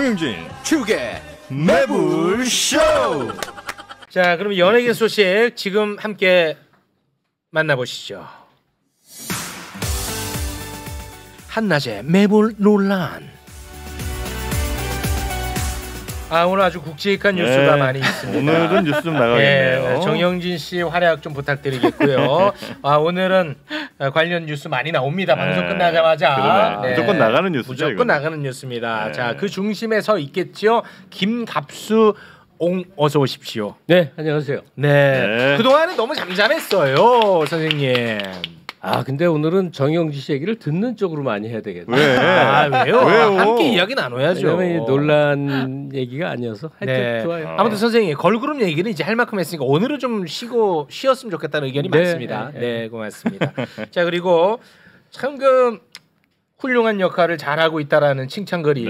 정영진 축의 매불쇼. 자, 그럼 연예계 소식 지금 함께 만나보시죠. 한낮의 매불 논란. 오늘 아주 굵직한 뉴스가 많이 있습니다. 오늘은 뉴스 좀 나가겠네요. 정영진 씨 활약 좀 부탁드리겠고요. 오늘은 관련 뉴스 많이 나옵니다. 방송 끝나자마자. 무조건 나가는 뉴스죠. 무조건 이거는. 나가는 뉴스입니다. 자, 그 중심에 서 있겠죠. 김갑수 어서 오십시오. 네, 안녕하세요. 네. 그동안은 너무 잠잠했어요, 선생님. 근데 오늘은 정영진 씨 얘기를 듣는 쪽으로 많이 해야 되겠네. 왜? 왜요? 왜요? 함께 이야기 나눠야죠. 왜냐면 이 논란 얘기가 아니어서 하여튼 좋아요. 아무튼 선생님 걸그룹 얘기는 이제 할 만큼 했으니까 오늘은 좀 쉬었으면 좋겠다는 의견이 많습니다. 네, 고맙습니다. 자, 그리고 참 훌륭한 역할을 잘하고 있다라는 칭찬글이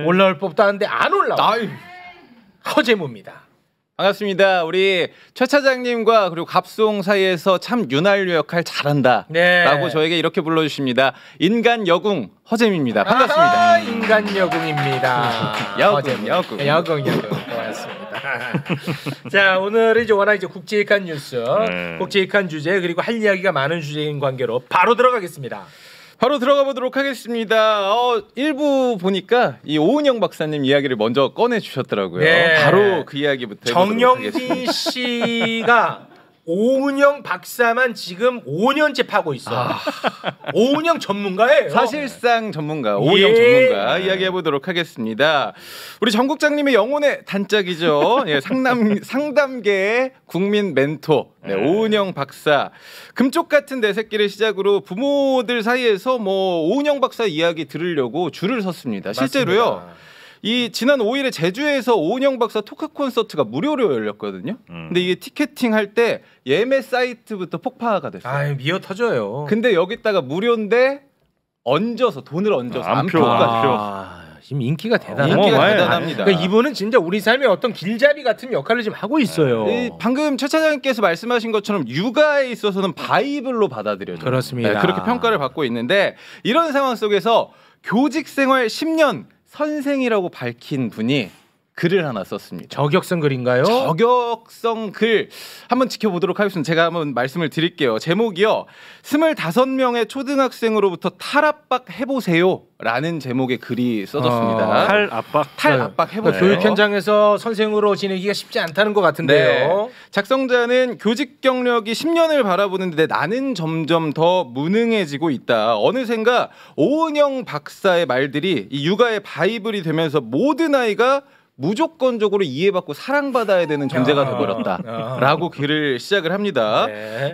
올라올 법도 한데 안 올라와. 허재무입니다. 반갑습니다. 우리 최 차장님과 그리고 갑송 사이에서 참 윤활유 역할 잘한다 라고 저에게 이렇게 불러주십니다. 인간 여궁 허잼입니다. 반갑습니다. 인간 여궁입니다. 여궁 고맙습니다. 자, 오늘은 이제 워낙 굵직한 뉴스, 굵직한 주제 그리고 할 이야기가 많은 주제인 관계로 바로 들어가겠습니다. 바로 들어가 보도록 하겠습니다. 1부 보니까 이 오은영 박사님 이야기를 먼저 꺼내 주셨더라고요. 바로 그 이야기부터 정영진 씨가 오은영 박사만 지금 5년째 파고 있어. 오은영 전문가예요. 사실상 전문가, 오은영 전문가 이야기해 보도록 하겠습니다. 우리 정 국장님의 영혼의 단짝이죠. 상담계의 국민 멘토 오은영 박사. 금쪽 같은 내 새끼를 시작으로 부모들 사이에서 오은영 박사 이야기 들으려고 줄을 섰습니다. 실제로요. 맞습니다. 이 지난 5일에 제주에서 오은영 박사 토크 콘서트가 무료로 열렸거든요. 근데 이게 티켓팅 할 때 예매 사이트부터 폭파가 됐어요. 미어 터져요. 근데 여기다가 무료인데 돈을 얹어서 안표까지. 지금 인기가 대단합니다. 그러니까 이분은 진짜 우리 삶의 어떤 길잡이 같은 역할을 지금 하고 있어요. 방금 최 차장님께서 말씀하신 것처럼 육아에 있어서는 바이블로 받아들여져요. 그렇습니다. 그렇게 평가를 받고 있는데 이런 상황 속에서 교직 생활 10년 선생이라고 밝힌 분이 글을 하나 썼습니다. 저격성 글인가요? 저격성 글 한번 지켜보도록 하겠습니다. 제가 한번 말씀을 드릴게요. 제목이요. 25명의 초등학생으로부터 탈압박 해보세요 라는 제목의 글이 써졌습니다. 탈압박 해보세요. 교육 현장에서 선생으로 지내기가 쉽지 않다는 것 같은데요. 작성자는 교직 경력이 10년을 바라보는데 나는 점점 더 무능해지고 있다. 어느샌가 오은영 박사의 말들이 이 육아의 바이블이 되면서 모든 아이가 무조건적으로 이해받고 사랑받아야 되는 존재가 되어버렸다라고 글을 시작을 합니다.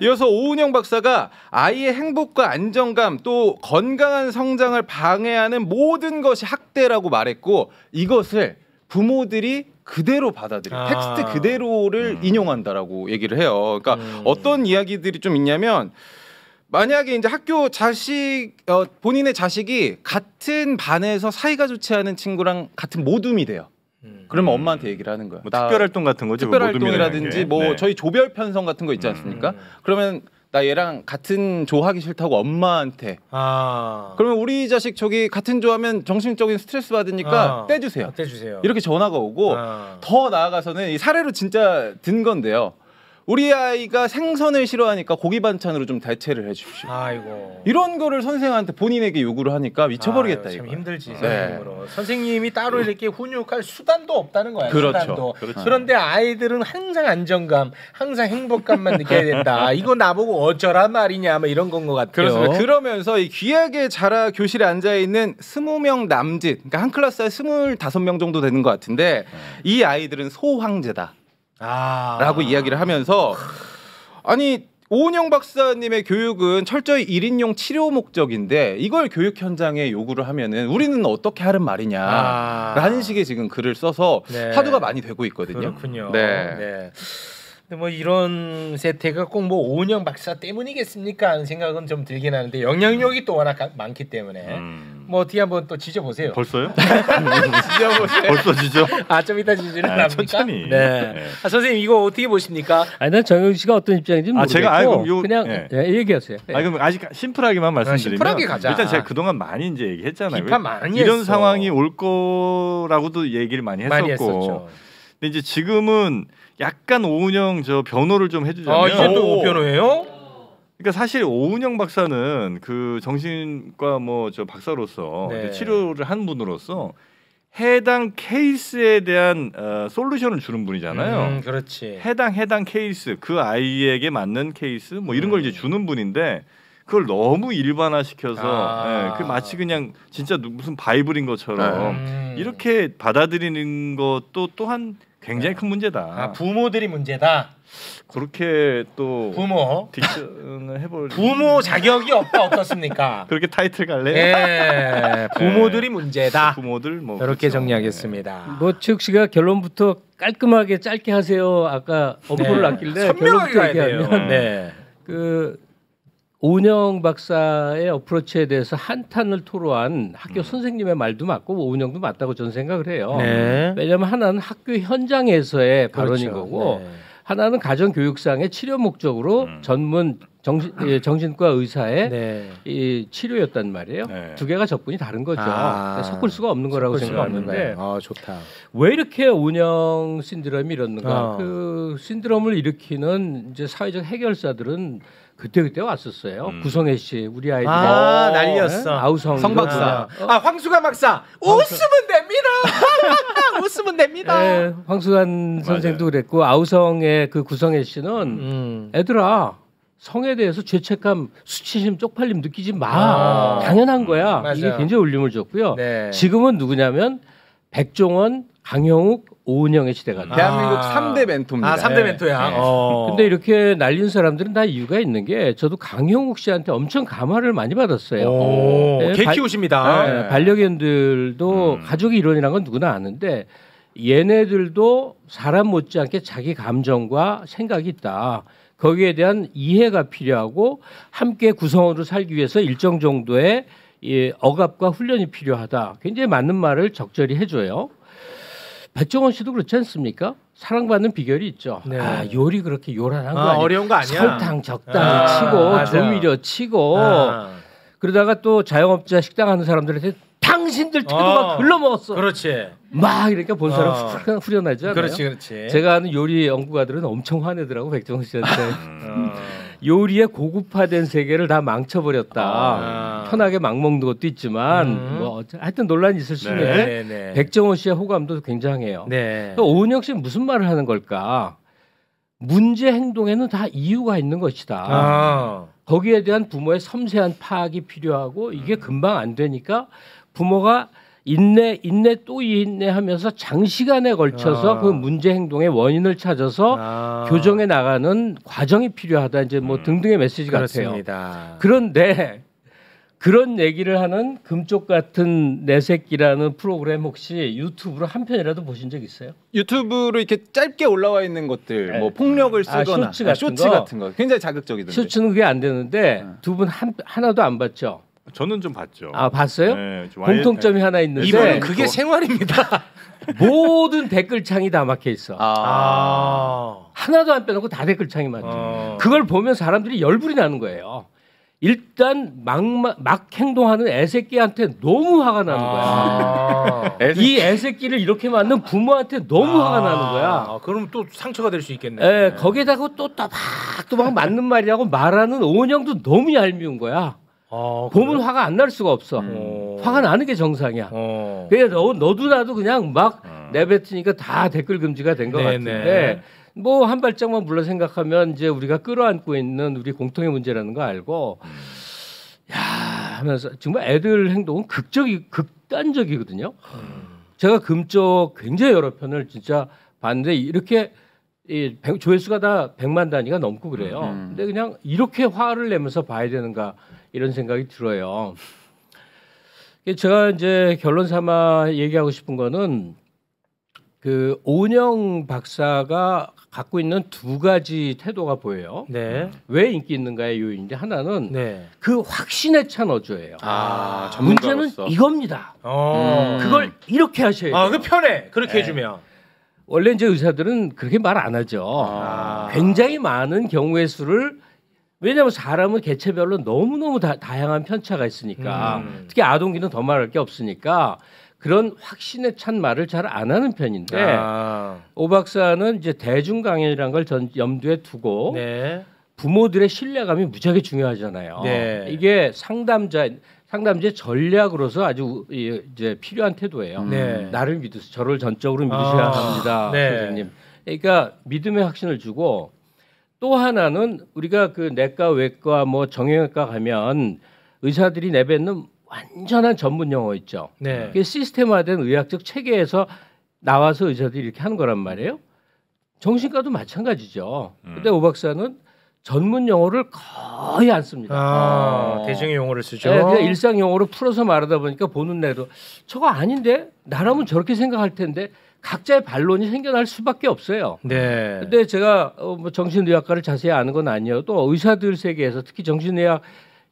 이어서 오은영 박사가 아이의 행복과 안정감 또 건강한 성장을 방해하는 모든 것이 학대라고 말했고 이것을 부모들이 그대로 받아들여 텍스트 그대로를 인용한다라고 얘기를 해요. 그러니까 어떤 이야기들이 좀 있냐면 만약에 이제 학교 본인의 자식이 같은 반에서 사이가 좋지 않은 친구랑 같은 모둠이 돼요. 그러면 엄마한테 얘기를 하는 거야. 특별활동 같은 거죠. 특별활동이라든지 저희 조별 편성 같은 거 있지 않습니까? 그러면 나 얘랑 같은 조 하기 싫다고 엄마한테. 그러면 우리 자식 저기 같은 조 하면 정신적인 스트레스 받으니까 떼주세요. 이렇게 전화가 오고 더 나아가서는 이 사례로 진짜 든 건데요. 우리 아이가 생선을 싫어하니까 고기 반찬으로 좀 대체를 해주십시오. 이런 거를 선생한테 본인에게 요구를 하니까 미쳐버리겠다. 참 힘들지. 선생님이 따로 이렇게 훈육할 수단도 없다는 거야. 그렇죠. 그런데 아이들은 항상 안정감, 항상 행복감만 느껴야 된다. 이거 나보고 어쩌란 말이냐, 이런 건 것 같아요. 그렇습니다. 그러면서 이 귀하게 자라 교실에 앉아 있는 20명 남짓, 그러니까 한 클래스에 25명 정도 되는 것 같은데 이 아이들은 소황제다. 라고 이야기를 하면서 아니 오은영 박사님의 교육은 철저히 1인용 치료 목적인데 이걸 교육 현장에 요구를 하면은 우리는 어떻게 하는 말이냐라는 식의 지금 글을 써서 화두가 많이 되고 있거든요. 그렇군요. 근데 이런 세태가 꼭 오은영 박사 때문이겠습니까 하는 생각은 좀 들긴 하는데 영향력이 또 워낙 많기 때문에 뭐 어떻게 한번 또 지져보세요. 벌써요? 지져보세요. 벌써 지죠? 아, 좀 이따 지지는 아, 합니까? 천천히. 네. 네. 아, 선생님 이거 어떻게 보십니까? 아니 난 정영 씨가 어떤 입장인지 아, 모르겠고 제가 그럼 요- 그냥 예. 예, 얘기하세요. 예. 아 그럼 아직 심플하게만 말씀드리면 심플하게 가자. 일단 제가 그동안 많이 이제 얘기했잖아요. 비판 많이 이런 했어. 상황이 올 거라고도 얘기를 많이 했었고. 많이 했었죠. 근데 이제 지금은 약간 오은영 저 변호를 좀 해주자면. 아, 이제 또 변호예요? 그러니까 사실 오은영 박사는 그 정신과 뭐 저 박사로서 네. 이제 치료를 한 분으로서 해당 케이스에 대한 솔루션을 주는 분이잖아요. 그렇지. 해당 케이스 그 아이에게 맞는 케이스 뭐 이런 걸 이제 주는 분인데 그걸 너무 일반화시켜서 그 마치 그냥 진짜 무슨 바이블인 것처럼 이렇게 받아들이는 것도 또한 굉장히 큰 문제다. 아, 부모들이 문제다. 그렇게 또 부모. 딕션을 해볼 부모 자격이 없다 어떻습니까? 그렇게 타이틀 갈래? 예, 부모들이 문제다. 부모들 뭐 이렇게 그렇죠. 정리하겠습니다. 뭐 최욱 씨가 결론부터 깔끔하게 짧게 하세요. 아까 어포를 놨길래 선명하게 결론부터 가야 돼요. 얘기하면 네. 그 오은영 박사의 어프로치에 대해서 한탄을 토로한 학교 선생님의 말도 맞고 오은영도 맞다고 저는 생각을 해요. 네. 왜냐하면 하나는 학교 현장에서의 발언인 그렇죠. 거고 네. 하나는 가정교육상의 치료 목적으로 전문 정신과 의사의 네. 이 치료였단 말이에요. 네. 두 개가 적분이 다른 거죠. 아. 섞을 수가 없는 거라고 섞을 수가 없는 생각하는데 거예요. 아, 좋다. 왜 이렇게 오은영 신드롬이 일었는가? 어. 그 신드롬을 일으키는 이제 사회적 해결사들은 그때 왔었어요. 구성애 씨, 우리 아이들 아, 난리였어. 아우성 성 박사. 이런 아, 황수가 박사. 웃으면 됩니다. 웃으면 됩니다. 네, 황수관 선생도 그랬고 아우성의 그 구성애 씨는 애들아 성에 대해서 죄책감, 수치심, 쪽팔림 느끼지 마. 아. 당연한 거야. 맞아요. 이게 굉장히 울림을 줬고요. 네. 지금은 누구냐면 백종원, 강형욱, 오은영의 시대가 돼. 대한민국 3대 멘토입니다. 아, 3대 멘토야. 네. 근데 이렇게 날린 사람들은 다 이유가 있는 게 저도 강형욱 씨한테 엄청 감화를 많이 받았어요. 오, 네, 개 발- 키우십니다. 네, 반려견들도 가족의 일원이라는 건 누구나 아는데 얘네들도 사람 못지않게 자기 감정과 생각이 있다. 거기에 대한 이해가 필요하고 함께 구성원으로 살기 위해서 일정 정도의 이 억압과 훈련이 필요하다. 굉장히 맞는 말을 적절히 해줘요. 백종원 씨도 그렇지 않습니까? 사랑받는 비결이 있죠. 네. 아, 요리 그렇게 요란한 거 아, 아니야. 어려운 거 아니야. 설탕 적당히 아, 치고 맞아. 조미료 치고 아, 그러다가 또 자영업자 식당 하는 사람들한테 당신들 태도가 글러먹었어. 그렇지. 막 이렇게 본 사람 어. 후련하지 않아요? 그렇지. 제가 아는 요리 연구가들은 엄청 화내더라고 백종원 씨한테. 어. 요리의 고급화된 세계를 다 망쳐버렸다. 아. 편하게 막 먹는 것도 있지만 뭐 하여튼 논란이 있을 수 있는데 네. 백종원 씨의 호감도 굉장해요. 네. 또 오은영 씨는 무슨 말을 하는 걸까? 문제 행동에는 다 이유가 있는 것이다. 아. 거기에 대한 부모의 섬세한 파악이 필요하고 이게 금방 안 되니까 부모가 인내 또 인내하면서 장시간에 걸쳐서 아. 그 문제 행동의 원인을 찾아서 아. 교정해 나가는 과정이 필요하다. 이제 뭐 등등의 메시지 같아요. 그렇습니다. 그런데 그런 얘기를 하는 금쪽 같은 내 새끼라는 프로그램 혹시 유튜브로 한 편이라도 보신 적 있어요? 유튜브로 이렇게 짧게 올라와 있는 것들, 네. 뭐 폭력을 아, 쓰거나 쇼츠 같은 쇼츠 거? 같은 거 굉장히 자극적이던데. 쇼츠는 그게 안 되는데 두 분 하나도 안 봤죠? 저는 좀 봤죠. 아 봤어요? 네, 좀 공통점이 하나 있는데 이분은 그게 생활입니다. 모든 댓글창이 다 막혀 있어. 아. 하나도 안 빼놓고 다 댓글창이 막혀. 그걸 보면 사람들이 열불이 나는 거예요. 일단 막 행동하는 애새끼한테 너무 화가 나는 거야. 아. 이 애새끼를 이렇게 만든 부모한테 너무 화가 나는 거야. 아, 그럼 또 상처가 될 수 있겠네. 예, 거기에다가 또 또막 맞는 말이라고 말하는 오은영도 너무 얄미운 거야. 아, 보면 화가 안 날 수가 없어. 화가 나는 게 정상이야. 그래 너도 나도 그냥 막 내뱉으니까 다 댓글 금지가 된 것 네네. 같은데 뭐 한 발짝만 물러 생각하면 이제 우리가 끌어안고 있는 우리 공통의 문제라는 거 알고 야 하면서 정말 애들 행동은 극단적이거든요. 제가 금쪽 굉장히 여러 편을 진짜 봤는데 이렇게 조회수가 다 100만 단위가 넘고 그래요. 근데 그냥 이렇게 화를 내면서 봐야 되는가 이런 생각이 들어요. 제가 이제 결론 삼아 얘기하고 싶은 거는 그 오은영 박사가 갖고 있는 두 가지 태도가 보여요. 네. 왜 인기 있는가의 요인인데 하나는 네. 그 확신에 찬 어조예요. 문제는 전문가로서. 이겁니다. 그걸 이렇게 하셔야 돼요. 그 편해. 그렇게 네. 해주면. 원래 이제 의사들은 그렇게 말 안 하죠. 굉장히 많은 경우의 수를 왜냐하면 사람은 개체별로 너무너무 다양한 편차가 있으니까 특히 아동기는 더 말할 게 없으니까 그런 확신에 찬 말을 잘 안 하는 편인데 오 박사는 이제 대중 강연이라는 걸 염두에 두고 네. 부모들의 신뢰감이 무지하게 중요하잖아요. 네. 이게 상담자의 전략으로서 아주 이제 필요한 태도예요. 네. 나를 믿으세요. 저를 전적으로 믿으셔야 합니다, 네. 선생님. 그러니까 믿음의 확신을 주고 또 하나는 우리가 그 내과, 외과, 뭐 정형외과 가면 의사들이 내뱉는 완전한 전문 용어 있죠. 네. 그게 시스템화된 의학적 체계에서 나와서 의사들이 이렇게 하는 거란 말이에요. 정신과도 마찬가지죠. 근데 오 박사는 전문 용어를 거의 안 씁니다. 대중의 용어를 쓰죠. 네, 그냥 일상 용어로 풀어서 말하다 보니까 보는 내도 저거 아닌데 나라면 저렇게 생각할 텐데 각자의 반론이 생겨날 수밖에 없어요. 네. 근데 제가 뭐 정신의학과를 자세히 아는 건 아니어도 의사들 세계에서 특히 정신의학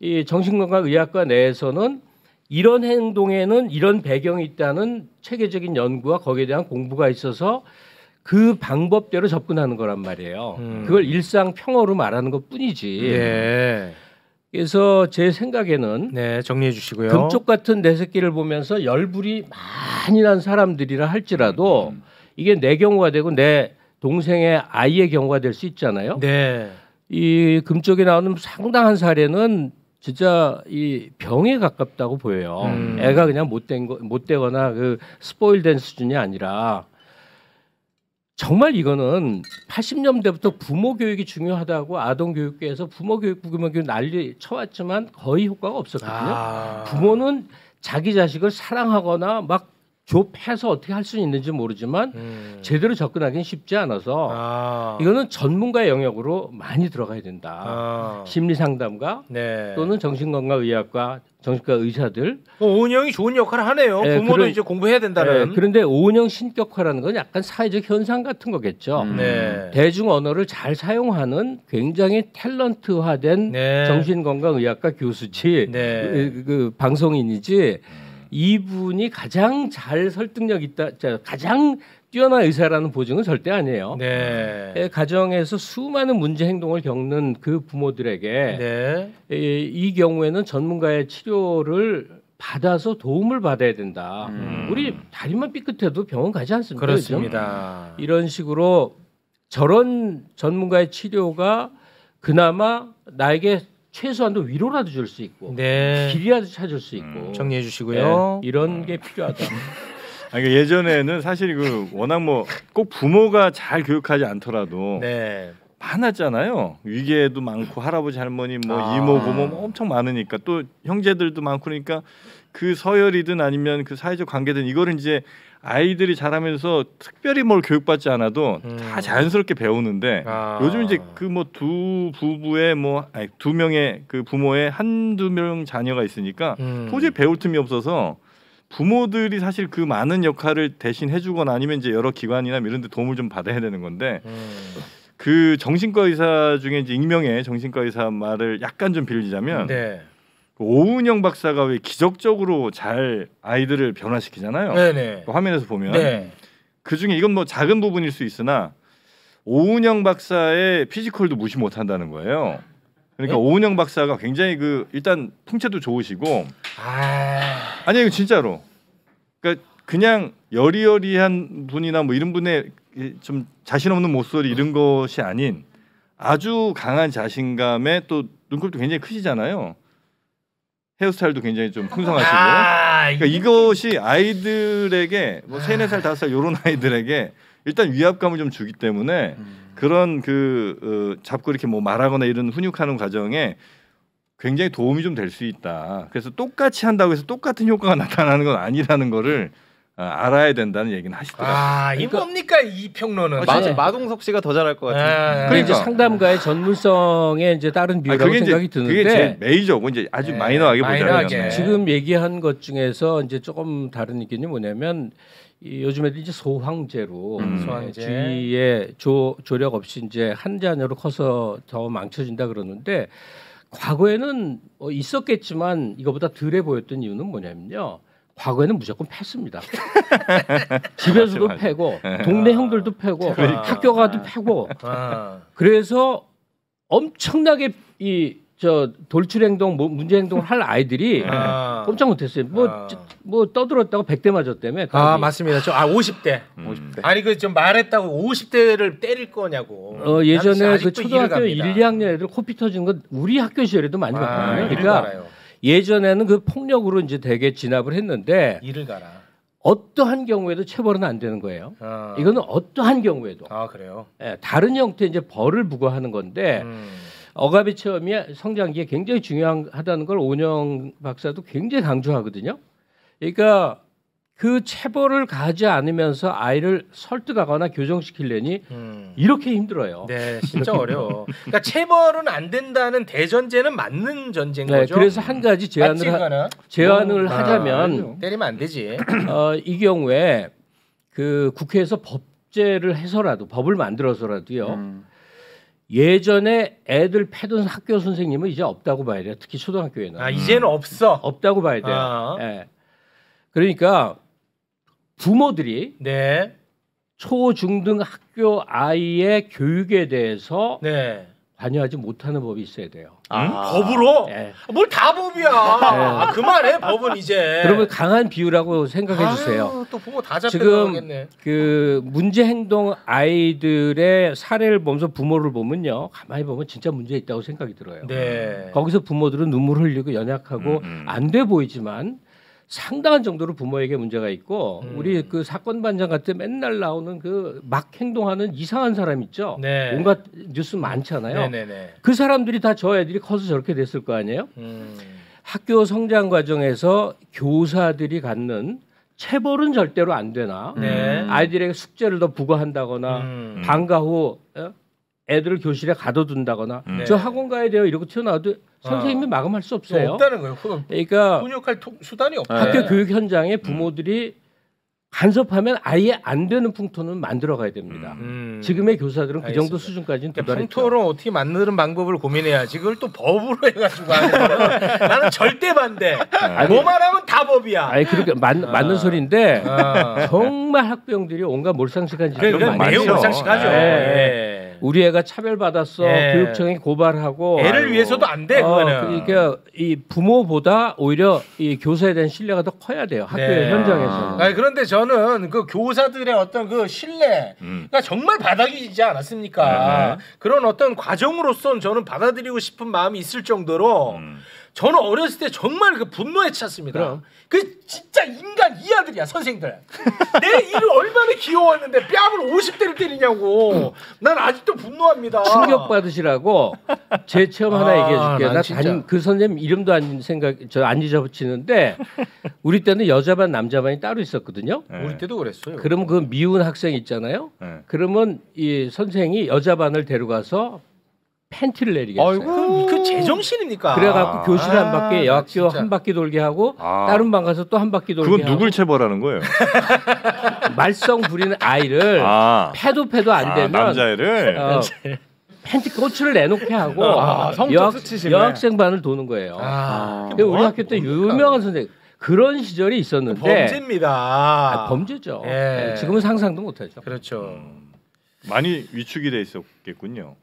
이 정신건강의학과 내에서는 이런 행동에는 이런 배경이 있다는 체계적인 연구와 거기에 대한 공부가 있어서 그 방법대로 접근하는 거란 말이에요. 그걸 일상 평어로 말하는 것뿐이지. 네. 그래서 제 생각에는 네, 정리해 주시고요. 금쪽 같은 내 새끼를 보면서 열불이 많이 난 사람들이라 할지라도 이게 내 경우가 되고 내 동생의 아이의 경우가 될 수 있잖아요. 네. 이 금쪽에 나오는 상당한 사례는 진짜 이 병에 가깝다고 보여요. 애가 그냥 못되거나 그 스포일된 수준이 아니라 정말 이거는 80년대부터 부모 교육이 중요하다고 아동교육계에서 부모 교육 난리 쳐왔지만 거의 효과가 없었거든요. 부모는 자기 자식을 사랑하거나 막 좁혀서 어떻게 할 수 있는지 모르지만 제대로 접근하기는 쉽지 않아서 이거는 전문가의 영역으로 많이 들어가야 된다. 심리상담가 네. 또는 정신건강의학과 정신과 의사들. 오은영이 좋은 역할을 하네요. 네, 부모도 이제 공부해야 된다는. 네, 그런데 오은영 신격화라는 건 약간 사회적 현상 같은 거겠죠. 네. 대중 언어를 잘 사용하는 굉장히 탤런트화된 네. 정신건강의학과 교수지 네. 그 방송인이지 이분이 가장 잘 설득력 있다, 가장 뛰어난 의사라는 보증은 절대 아니에요. 네. 가정에서 수많은 문제 행동을 겪는 그 부모들에게 네. 이 경우에는 전문가의 치료를 받아서 도움을 받아야 된다. 우리 다리만 삐끗해도 병원 가지 않습니까? 그렇습니다. 요즘? 이런 식으로 저런 전문가의 치료가 그나마 나에게 최소한도 위로라도 줄 수 있고 네. 길이라도 찾을 수 있고 정리해 주시고요. 네, 이런 게 필요하다. 그러니까 예전에는 사실 그 워낙 뭐 꼭 부모가 잘 교육하지 않더라도 네. 많았잖아요. 위계도 많고 할아버지 할머니 뭐 이모 고모 뭐 엄청 많으니까 또 형제들도 많고 그러니까 그 서열이든 아니면 그 사회적 관계든 이거를 이제 아이들이 자라면서 특별히 뭘 교육받지 않아도 다 자연스럽게 배우는데 요즘 이제 그 뭐 두 부부의 뭐 두 명의 그 부모의 한두 명 자녀가 있으니까 도저히 배울 틈이 없어서 부모들이 사실 그 많은 역할을 대신 해주거나 아니면 이제 여러 기관이나 이런 데 도움을 좀 받아야 되는 건데 그 정신과 의사 중에 이제 익명의 정신과 의사 말을 약간 좀 빌리자면 네. 오은영 박사가 왜 기적적으로 잘 아이들을 변화시키잖아요. 네네. 그 화면에서 보면 네. 그 중에 이건 뭐 작은 부분일 수 있으나 오은영 박사의 피지컬도 무시 못한다는 거예요. 그러니까 네? 오은영 박사가 굉장히 그 일단 풍채도 좋으시고 아니 이거 진짜로 그러니까 그냥 여리여리한 분이나 뭐 이런 분의 좀 자신 없는 목소리 이런 것이 아닌 아주 강한 자신감에 또 눈곱도 굉장히 크시잖아요. 헤어스타일도 굉장히 좀 풍성하시고 그러니까 이것이 아이들에게 뭐 3, 4살, 5살 이런 아이들에게 일단 위압감을 좀 주기 때문에 그런 그 잡고 이렇게 뭐 말하거나 이런 훈육하는 과정에 굉장히 도움이 좀 될 수 있다. 그래서 똑같이 한다고 해서 똑같은 효과가 나타나는 건 아니라는 거를 알아야 된다는 얘기는 하시더라고요. 이 뭡니까 이 평론은? 마동석 씨가 더 잘할 것 같아요. 그러니까 이제 상담가의 전문성에 이제 다른 비유라고 생각이 드는데 그게 제일 메이저고 이제 아주 마이너하게 보자면 지금 얘기한 것 중에서 이제 조금 다른 의견이 뭐냐면 요즘 애들 이제 소황제로 소황제. 주위에 조력 없이 이제 한 자녀로 커서 더 망쳐진다 그러는데 과거에는 있었겠지만 이거보다 덜해 보였던 이유는 뭐냐면요. 과거에는 무조건 팼습니다. 집에서도 맞아. 패고 동네 형들도 패고 학교 가도 패고 그래서 엄청나게 돌출 행동, 문제 행동을 할 아이들이 꼼짝 못했어요. 뭐 떠들었다고 100대 맞았다며. 맞습니다. 50대. 50대. 아니 그 좀 말했다고 50대를 때릴 거냐고. 예전에 그 초등학교 1, 2학년 애들 코피 터지는 건 우리 학교 시절에도 많이 봤거든요. 그러니까 예전에는 그 폭력으로 이제 되게 진압을 했는데 이를 가라. 어떠한 경우에도 체벌은 안 되는 거예요. 이거는 어떠한 경우에도. 그래요. 다른 형태 이제 벌을 부과하는 건데 억압의 체험이 성장기에 굉장히 중요하다는 걸 오은영 박사도 굉장히 강조하거든요. 그러니까 그 체벌을 가하지 않으면서 아이를 설득하거나 교정시키려니 이렇게 힘들어요. 네, 진짜 어려워. 그러니까 체벌은 안 된다는 대전제는 맞는 전제인 거죠. 그래서 한 가지 제안을 하자면 때리면 안 되지. 이 경우에 그 국회에서 법제를 해서라도 법을 만들어서라도요. 예전에 애들 패던 학교 선생님은 이제 없다고 봐야 돼요. 특히 초등학교에는. 이제는 없다고 봐야 돼요. 예. 그러니까 부모들이 초, 중 등 학교 아이의 교육에 대해서 관여하지 못하는 법이 있어야 돼요. 법으로? 뭘 다 법이야. 그만해 법은 이제. 그러면 강한 비유라고 생각해 주세요. 또 부모 다 지금 그 문제 행동 아이들의 사례를 보면서 부모를 보면요. 가만히 보면 진짜 문제 있다고 생각이 들어요. 거기서 부모들은 눈물 흘리고 연약하고 안 돼 보이지만 상당한 정도로 부모에게 문제가 있고 우리 그 사건 반장 같은 맨날 나오는 그 막 행동하는 이상한 사람 있죠. 온갖 뉴스 많잖아요. 그 사람들이 다 저 애들이 커서 저렇게 됐을 거 아니에요. 학교 성장 과정에서 교사들이 갖는 체벌은 절대로 안 되나. 아이들에게 숙제를 더 부과한다거나 방과 후 애들을 교실에 가둬둔다거나 저 학원 가야 돼요 이러고 튀어나와도 선생님이 마감할 수 없어요. 없다는 거예요. 그러니까 훈육할 수단이 없다. 학교 교육 현장에 부모들이 간섭하면 아예 안 되는 풍토는 만들어가야 됩니다. 지금의 교사들은 그 정도 수준까지는 도달했죠. 풍토를 어떻게 만드는 방법을 고민해야지. 그걸 또 법으로 해가지고 하는 거는 나는 절대 반대. 뭐만 하면 다 법이야. 아니 그렇게 맞는 소리인데 정말 학부형들이 온갖 몰상식한 짓을 많이 매우 해요. 몰상식하죠. 우리 애가 차별받았어. 교육청에 고발하고 애를 위해서도 안 돼. 그거는. 그러니까 이 부모보다 오히려 이 교사에 대한 신뢰가 더 커야 돼요. 학교의 현장에서. 그런데 저는 그 교사들의 어떤 그 신뢰가 정말 바닥이지 않았습니까? 그런 어떤 과정으로선 저는 받아들이고 싶은 마음이 있을 정도로 저는 어렸을 때 정말 그 분노에 찼습니다. 그 진짜 인간 이하들이야 선생들. 내 일을 얼마나 귀여웠는데 뺨을 50대를 때리냐고. 난 아직도 분노합니다. 충격 받으시라고 제 체험 하나 얘기해 줄게요. 나 담임 그 선생님 이름도 안 잊어붙이는데 우리 때는 여자반 남자반이 따로 있었거든요. 우리 때도 그랬어요. 그러면 그 미운 학생 있잖아요. 그러면 이 선생이 여자반을 데려가서 팬티를 내리게 했어요. 그 제정신입니까? 그래갖고 교실 한 바퀴, 여학교 한 바퀴 돌게 하고 다른 방 가서 또 한 바퀴 돌게 하고. 그건 누굴 체벌하는 거예요? 말썽 부리는 아이를 패도 안 되면 남자애를 팬티 꼬추를 내놓게 하고 여학생 반을 도는 거예요. 우리 학교 때 유명한 선생님 그런 시절이 있었는데 범죄입니다. 범죄죠. 지금은 상상도 못하죠. 그렇죠. 많이 위축이 돼 있었겠군요.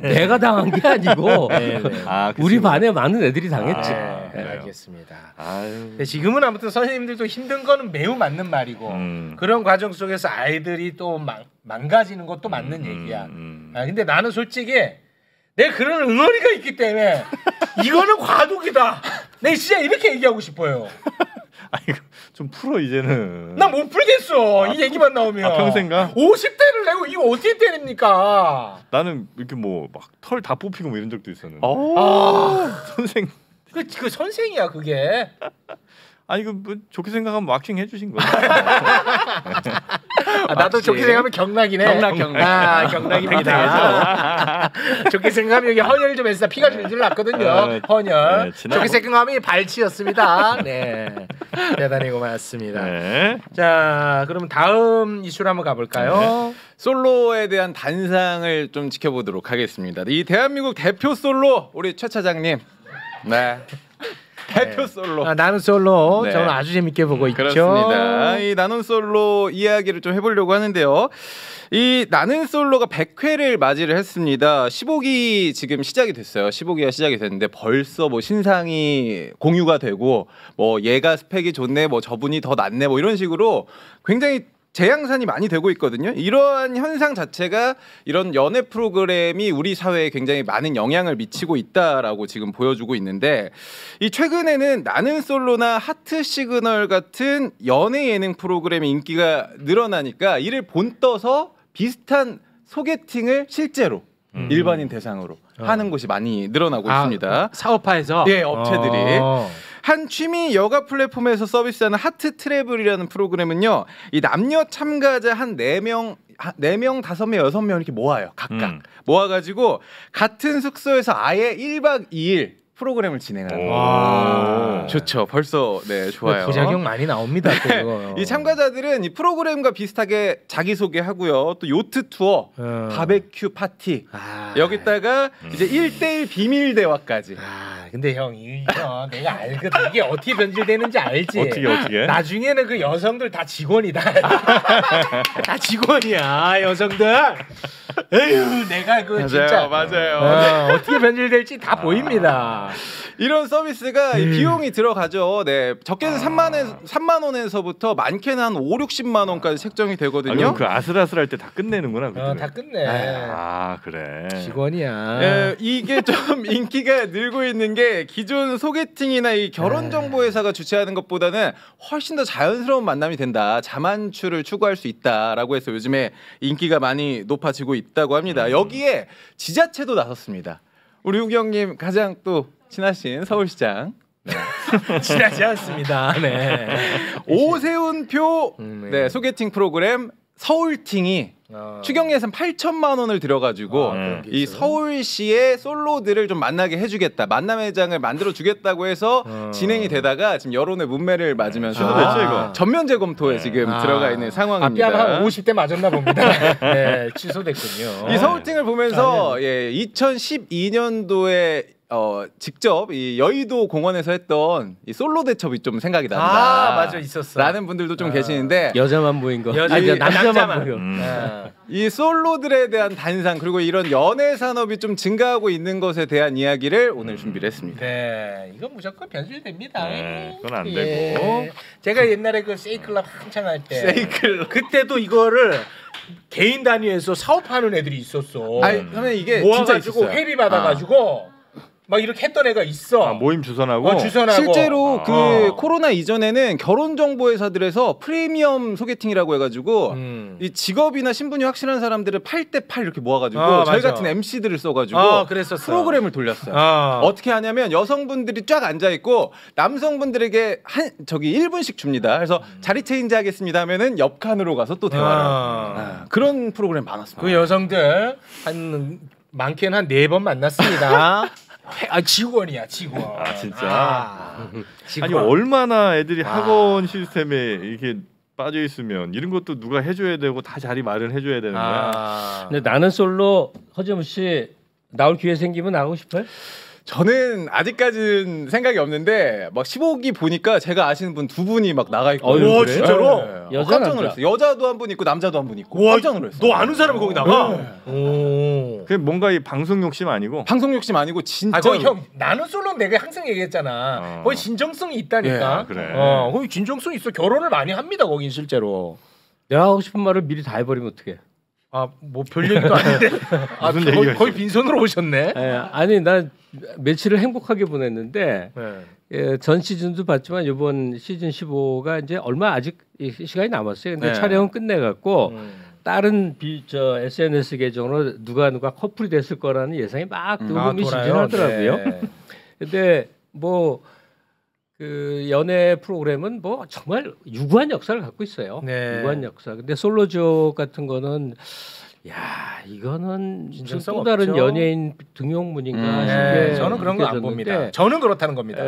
내가 당한 게 아니고 우리 반에 많은 애들이 당했지. 알겠습니다. 근데 지금은 아무튼 선생님들도 힘든 거는 매우 맞는 말이고 그런 과정 속에서 아이들이 또 망가지는 것도 맞는 얘기야. 근데 나는 솔직히 내 그런 응어리가 있기 때문에 이거는 과도기다. 내 진짜 이렇게 얘기하고 싶어요. 좀 풀어 이제는. 나 못 풀겠어. 이 얘기만 나오면. 평생가? 50대를 내고 이거 어떻게 때립니까? 나는 이렇게 뭐 막 털 다 뽑히고 뭐 이런 적도 있었는데. 선생. 그 선생이야 그게. 아니 뭐 좋게 생각하면 왁싱 해주신 거죠. 나도 좋게 생각하면 경락이네. 경락입니다. 좋게 생각하면 여기 헌혈 좀 했어. 피가 줄줄 났거든요. 헌혈. 좋게 생각하면 발치였습니다. 네, 대단히 고맙습니다. 네. 자, 그러면 다음 이슈로 한번 가볼까요? 네. 솔로에 대한 단상을 좀 지켜보도록 하겠습니다. 이 대한민국 대표 솔로 우리 최 차장님. 네. 대표 솔로. 나는 솔로. 네. 저는 아주 재밌게 보고 있죠. 그렇습니다. 이 나는 솔로 이야기를 좀 해보려고 하는데요. 이 나는 솔로가 100회를 맞이를 했습니다. 15기 지금 시작이 됐어요. 15기가 시작이 됐는데 벌써 뭐 신상이 공유가 되고 뭐 얘가 스펙이 좋네, 뭐 저분이 더 낫네, 뭐 이런 식으로 굉장히 재양산이 많이 되고 있거든요. 이러한 현상 자체가 이런 연애 프로그램이 우리 사회에 굉장히 많은 영향을 미치고 있다라고 지금 보여주고 있는데 이 최근에는 나는 솔로나 하트 시그널 같은 연애 예능 프로그램의 인기가 늘어나니까 이를 본떠서 비슷한 소개팅을 실제로 일반인 대상으로 하는 곳이 많이 늘어나고 있습니다. 사업화에서? 네, 업체들이. 한 취미 여가 플랫폼에서 서비스하는 하트 트래블이라는 프로그램은요. 이 남녀 참가자 한 4명, 5명 이렇게 모아요. 각각. 모아가지고 같은 숙소에서 아예 1박 2일 프로그램을 진행하는 거예요. 좋죠. 벌써 네, 좋아요. 부작용 많이 나옵니다. 이 참가자들은 이 프로그램과 비슷하게 자기소개하고요. 또 요트 투어, 바베큐 파티. 여기다가 이제 1대1 비밀 대화까지. 근데 형, 내가 알거든. 이게 어떻게 변질되는지 알지? 어떻게? 나중에는 그 여성들 다 직원이다. 다 직원이야, 여성들. 에휴, 내가 그 진짜 맞아요. 어떻게 변질될지 다 보입니다. 이런 서비스가 이 비용이 들어가죠. 네, 적게는 3만 원에서부터 많게는 한 5, 60만 원까지 책정이 되거든요. 그 아슬아슬할 때 다 끝내는구나. 다 끝내. 그래. 직원이야. 네, 이게 좀 인기가 늘고 있는 게 기존 소개팅이나 이 결혼 정보 회사가 주최하는 것보다는 훨씬 더 자연스러운 만남이 된다. 자만추를 추구할 수 있다라고 해서 요즘에 인기가 많이 높아지고 있다고 합니다. 여기에 지자체도 나섰습니다. 우리 우기 형님 가장 또 친하신 서울시장. 네. 친하지 않습니다. 네. 오세훈표 네, 소개팅 프로그램 서울팅이 추경 예산 8천만 원을 들여가지고 이 서울시의 솔로들을 좀 만나게 해주겠다, 만남 회장을 만들어 주겠다고 해서 진행이 되다가 지금 여론의 문매를 맞으면서 취소됐죠, 이거? 전면 재검토에 지금 들어가 있는 상황입니다. 뺨 한 50대 맞았나 봅니다. 네, 취소됐군요. 이 서울팅을 보면서 2012년도에 직접 이 여의도 공원에서 했던 이 솔로 대첩이 좀 생각이 난다. 맞아, 있었어. 라는 분들도 좀 계시는데 여자만 모인 거. 남자만 모여. 이 솔로들에 대한 단상 그리고 이런 연애 산업이 좀 증가하고 있는 것에 대한 이야기를 오늘 준비를 했습니다. 네, 이건 무조건 변질됩니다. 그건 안 되고. 제가 옛날에 그 세이클럽 한창 할 때, 세이클럽. 그때도 이거를 개인 단위에서 사업하는 애들이 있었어. 아니, 그러면 이게 모아가지고 진짜 회비 받아가지고 막 이렇게 했던 애가 있어. 모임 주선하고. 실제로 그 코로나 이전에는 결혼 정보 회사들에서 프리미엄 소개팅이라고 해가지고 이 직업이나 신분이 확실한 사람들을 8대8 이렇게 모아가지고 저희 같은 MC들을 써가지고 프로그램을 돌렸어요. 어떻게 하냐면 여성분들이 쫙 앉아 있고 남성분들에게 1분씩 줍니다. 그래서 자리 체인지 하겠습니다 하면은 옆 칸으로 가서 또 대화를 그런 프로그램 많았습니다. 그 여성들 한 많게는 한 4번 만났습니다. 직원이야, 직원. 진짜. 직원. 아니 얼마나 애들이 학원 시스템에 이렇게 빠져 있으면 이런 것도 누가 해줘야 되고 다 자리 마련해줘야 되는 거야. 근데 나는 솔로 허재무 씨 나올 기회 생기면 나가고 싶어요? 저는 아직까지는 생각이 없는데 막 15기 보니까 제가 아시는 분 2분이 막 나가 있고. 와, 진짜로? 네. 깜짝 놀랐어요. 여자도 한 분 있고 남자도 한 분 있고. 깜짝 놀랐어요. 너 아는 사람이 거기 나가? 그 뭔가 이 방송 욕심 아니고. 방송 욕심 아니고 진짜. 거기 형 나는 솔로는 내가 항상 얘기했잖아. 거기 진정성이 있다니까. 그래. 거기 진정성 있어. 결혼을 많이 합니다. 거긴 실제로. 내가 하고 싶은 말을 미리 다 해버리면 어떡해? 뭐 별 얘기도 아닌데. 무슨 얘기가 거의 빈손으로 오셨네. 아니 난 며칠을 행복하게 보냈는데 전 시즌도 봤지만 이번 시즌 15가 이제 얼마 아직 시간이 남았어요. 근데 촬영은 끝내갖고 다른 SNS 계정으로 누가 커플이 됐을 거라는 예상이 막 의미심장하더라고요. 근데 뭐 그 연애 프로그램은 뭐 정말 유구한 역사를 갖고 있어요. 네. 유구한 역사. 근데 솔로지옥 같은 거는 야 이거는 진정성 또 다른 없죠. 연예인 등용문인가 네. 싶은 게 저는 그런 거 안 느껴졌는데 봅니다. 저는 그렇다는 겁니다.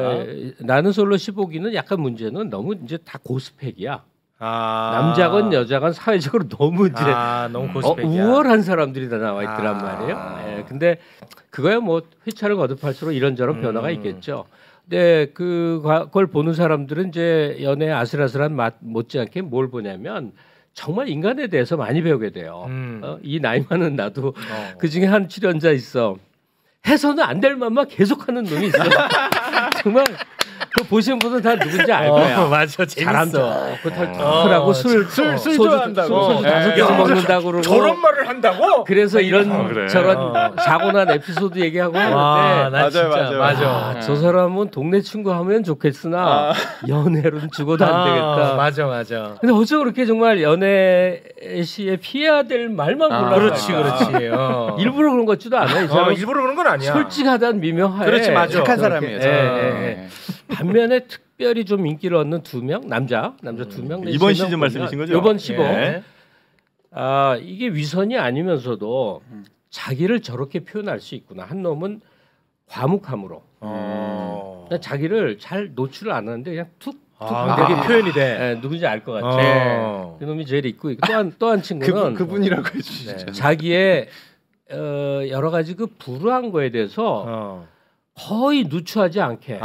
나는 솔로 15기는 약간 문제는 너무 이제 다 고스펙이야. 아. 남자건 여자건 사회적으로 너무 이제 너무 고스펙이야. 우월한 사람들이 다 나와 있더란 아. 말이에요. 예, 근데 그거야 뭐 회차를 거듭할수록 이런저런 변화가 있겠죠. 근데 그걸 보는 사람들은 이제 연애 아슬아슬한 맛 못지않게 뭘 보냐면 정말 인간에 대해서 많이 배우게 돼요. 이 나이 많은 나도 그 중에 한 출연자 있어. 해서는 안 될 말만 계속하는 놈이 있어. 정말 그 보신 분은 다 누군지 알 거야. 맞아, 사람 재밌어. 좋고 털털하고 술 좋아한다고. 소주 5개씩 먹는다고 그러고 저런 말을 한다고? 그래서 이런 그래. 저런 사고 난 에피소드 얘기하고 하는데 나 진짜 맞아. 저 사람은 동네 친구 하면 좋겠으나 연애로는 죽어도 안 되겠다. 맞아. 근데 어쩜 그렇게 정말 연애 시에 피해야 될 말만 골라. 그렇지. 일부러 그런 것 같지도 않아. 이 사람 일부러 그런 건 아니야. 솔직하다는 미명하에 그렇지, 맞아. 착한 저렇게, 사람이에요. 예. 반면에 특별히 좀 인기를 얻는 두 명 남자 2명 이번 시즌 말씀이신 거죠? 이번 15. 예. 아 이게 위선이 아니면서도 자기를 저렇게 표현할 수 있구나. 한 놈은 과묵함으로 그냥 자기를 잘 노출을 안 하는데 그냥 툭 되게 표현이 돼. 예, 누군지 알 것 같아. 그 놈이 제일 있고 또한 친구는 그분이라고 해주시죠. 자기의 여러 가지 그 불우한 거에 대해서 거의 누추하지 않게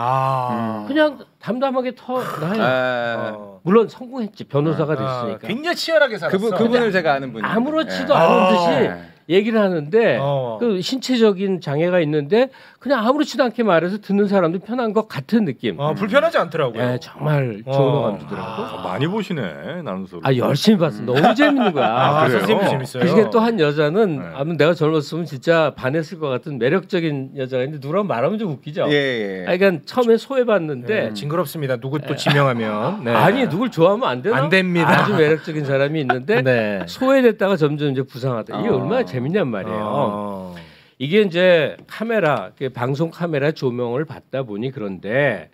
그냥 담담하게 터나요. 물론 성공했지 변호사가 됐으니까. 굉장히 치열하게 살았어. 그분을 제가 아는 분이에요. 아무렇지도 않은 듯이 얘기를 하는데 어. 그 신체적인 장애가 있는데 그냥 아무렇지도 않게 말해서 듣는 사람도 편한 것 같은 느낌. 불편하지 않더라고요. 예, 정말 좋은 어감 두더라고. 많이 보시네 나는 소리. 아 열심히 봤어. 너무 재밌는 거야. 그래요? 선생님도 재밌어요. 그게 또 한 여자는 네. 아마 내가 젊었으면 진짜 반했을 것 같은 매력적인 여자가 있는데 누구랑 말하면 좀 웃기죠. 예. 아, 그러니까 처음에 소외받는데 네, 징그럽습니다. 누구 또 지명하면. 네. 아니 누굴 좋아하면 안 되나? 안 됩니다. 아주 매력적인 사람이 있는데 네. 소외됐다가 점점 이제 부상하다. 이게 얼마나 재밌냔 말이에요. 이게 이제 카메라, 방송 카메라 조명을 받다 보니 그런데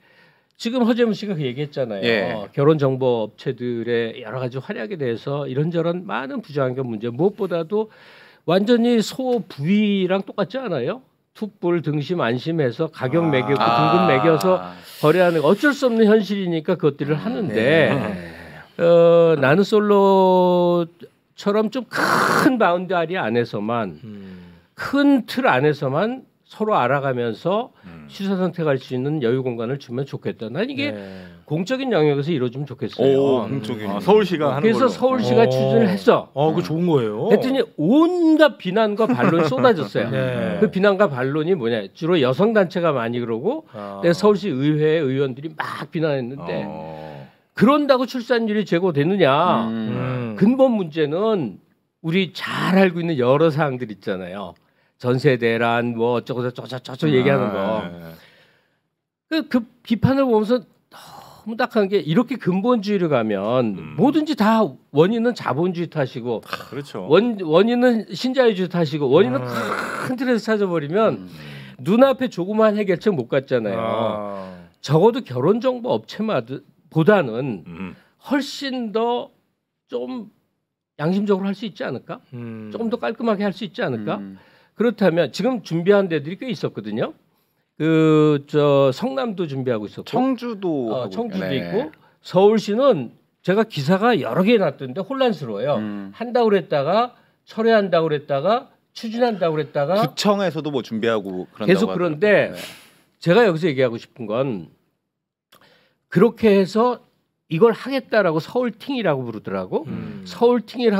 지금 허재문 씨가 그 얘기했잖아요. 예. 결혼 정보 업체들의 여러 가지 활약에 대해서 이런저런 많은 부정환경 문제 무엇보다도 완전히 소 부위랑 똑같지 않아요? 툭불 등심 안심해서 가격 매기고 등급 매겨서 거래하는 어쩔 수 없는 현실이니까 그것들을 하는데 나는 솔로처럼 좀 큰 바운더리 안에서만 큰 틀 안에서만 서로 알아가면서 취사 선택할 수 있는 여유 공간을 주면 좋겠다. 난 이게 공적인 영역에서 이루어지면 좋겠어요. 공적인. 서울시가 하는 그래서 걸로. 서울시가 추진을 했어. 그거 좋은 거예요. 했더니 온갖 비난과 반론이 쏟아졌어요. 네. 그 비난과 반론이 뭐냐? 주로 여성 단체가 많이 그러고 근데 서울시 의회 의원들이 막 비난했는데 그런다고 출산율이 제고되느냐? 근본 문제는 우리 잘 알고 있는 여러 사항들 있잖아요. 전세 대란 뭐 어쩌고 저쩌고 얘기하는 거. 그 비판을 보면서 너무 딱한 게 이렇게 근본주의를 가면 뭐든지 다 원인은 자본주의 탓이고 그렇죠. 원인은 신자유주의 탓이고 원인은 큰 틀에서 찾아버리면 눈앞에 조그마한 해결책 못 갔잖아요. 적어도 결혼정보 업체보다는 훨씬 더 좀 양심적으로 할 수 있지 않을까? 조금 더 깔끔하게 할 수 있지 않을까? 그렇다면 지금 준비한 데들이 꽤 있었거든요. 성남도 준비하고 있었고 청주도 청주도 있고 서울시는 제가 기사가 여러 개 났던데 혼란스러워요. 한다고 그랬다가 철회한다고 그랬다가 추진한다고 그랬다가 구청에서도 뭐 준비하고 그런다고 계속 그런데 제가 여기서 얘기하고 싶은 건 그렇게 해서 이걸 하겠다라고 서울팅이라고 부르더라고. 서울팅을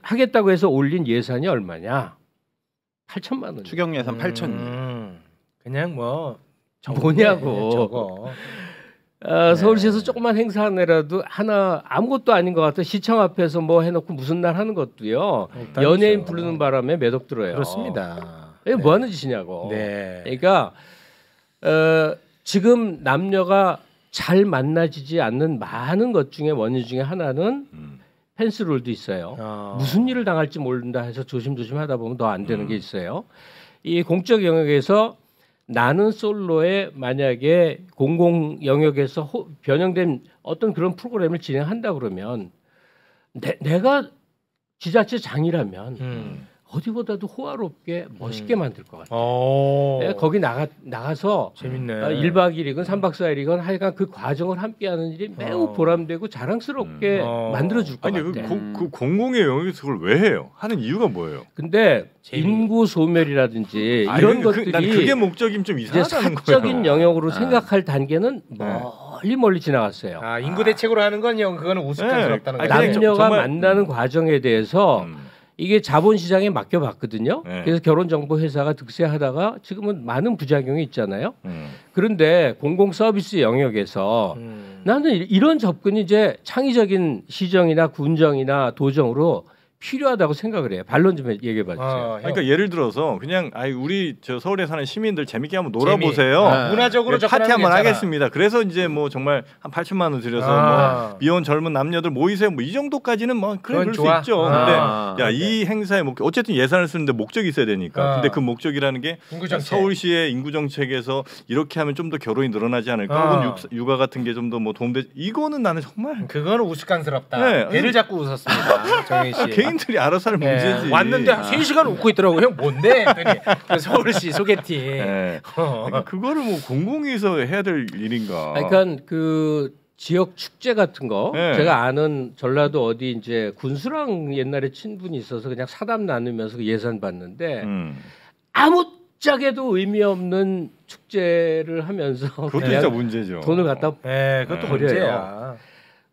하겠다고 해서 올린 예산이 얼마냐? 8천만 원. 추경 예산 8천. 그냥 뭐 뭐냐고. 저거. 서울시에서 조그만 행사하느라도 하나 아무것도 아닌 것 같아. 시청 앞에서 뭐 해놓고 무슨 날 하는 것도요. 연예인 부르는 바람에 몇 억 들어요. 그렇습니다. 이게 뭐 하는 짓이냐고. 네. 그러니까 지금 남녀가 잘 만나지지 않는 많은 것 중에 원인 중에 하나는 펜스룰도 있어요. 무슨 일을 당할지 모른다 해서 조심조심 하다 보면 더 안 되는 게 있어요. 이 공적 영역에서 나는 솔로에 만약에 공공 영역에서 변형된 어떤 그런 프로그램을 진행한다 그러면 내가 지자체장이라면 어디보다도 호화롭게 멋있게 만들 것 같아요. 내가 거기 나가서 재밌네. 1박 2일이건 3박 4일이건 하여간 그 과정을 함께하는 일이 매우 보람되고 자랑스럽게 만들어줄 것 아니 같아요. 그 공공의 영역에서 그걸 왜 해요? 하는 이유가 뭐예요? 근데 인구 소멸이라든지 이런 것들이 난 그게 목적이면 좀 이제 이상하다는 사적인 거예요. 영역으로 생각할 단계는 멀리 지나갔어요. 인구 대책으로 하는 건 그거는 우스꽝스럽다는 네. 거죠. 아니, 남녀가 정말- 만나는 과정에 대해서 이게 자본시장에 맡겨봤거든요. 네. 그래서 결혼정보회사가 득세하다가 지금은 많은 부작용이 있잖아요. 그런데 공공 서비스 영역에서 나는 이런 접근이 이제 창의적인 시정이나 군정이나 도정으로 필요하다고 생각을 해요. 반론 좀 얘기해봐 주세요. 그러니까 예를 들어서 그냥 우리 저 서울에 사는 시민들 재밌게 한번 놀아보세요. 문화적으로 파티 접근하는 한번 게 하겠습니다. 그래서 이제 뭐 정말 한 8천만 원 들여서 뭐 미혼 젊은 남녀들 모이세요. 뭐 이 정도까지는 뭐 그럴 수 있죠. 근데 이 행사의 목적 어쨌든 예산을 쓰는데 목적이 있어야 되니까. 근데 그 목적이라는 게 인구정책. 서울시의 인구 정책에서 이렇게 하면 좀 더 결혼이 늘어나지 않을까. 혹은 육아 같은 게 좀 더 뭐 도움돼. 이거는 나는 정말 그거는 우스꽝스럽다. 네. 배를 잡고 웃었습니다. 정희 씨. 개인들이 알아서 할 문제지. 왔는데 3시간 웃고 있더라고요. 형 뭔데? 했더니 그 서울시 소개팅. 네. 그러니까 그거를 뭐 공공에서 해야 될 일인가? 그러니까 그 지역 축제 같은 거 네. 제가 아는 전라도 어디 이제 군수랑 옛날에 친분이 있어서 그냥 사담 나누면서 그 예산 받는데 아무짝에도 의미 없는 축제를 하면서 그것도 그냥 진짜 문제죠. 돈을 갖다 그것도 문제야.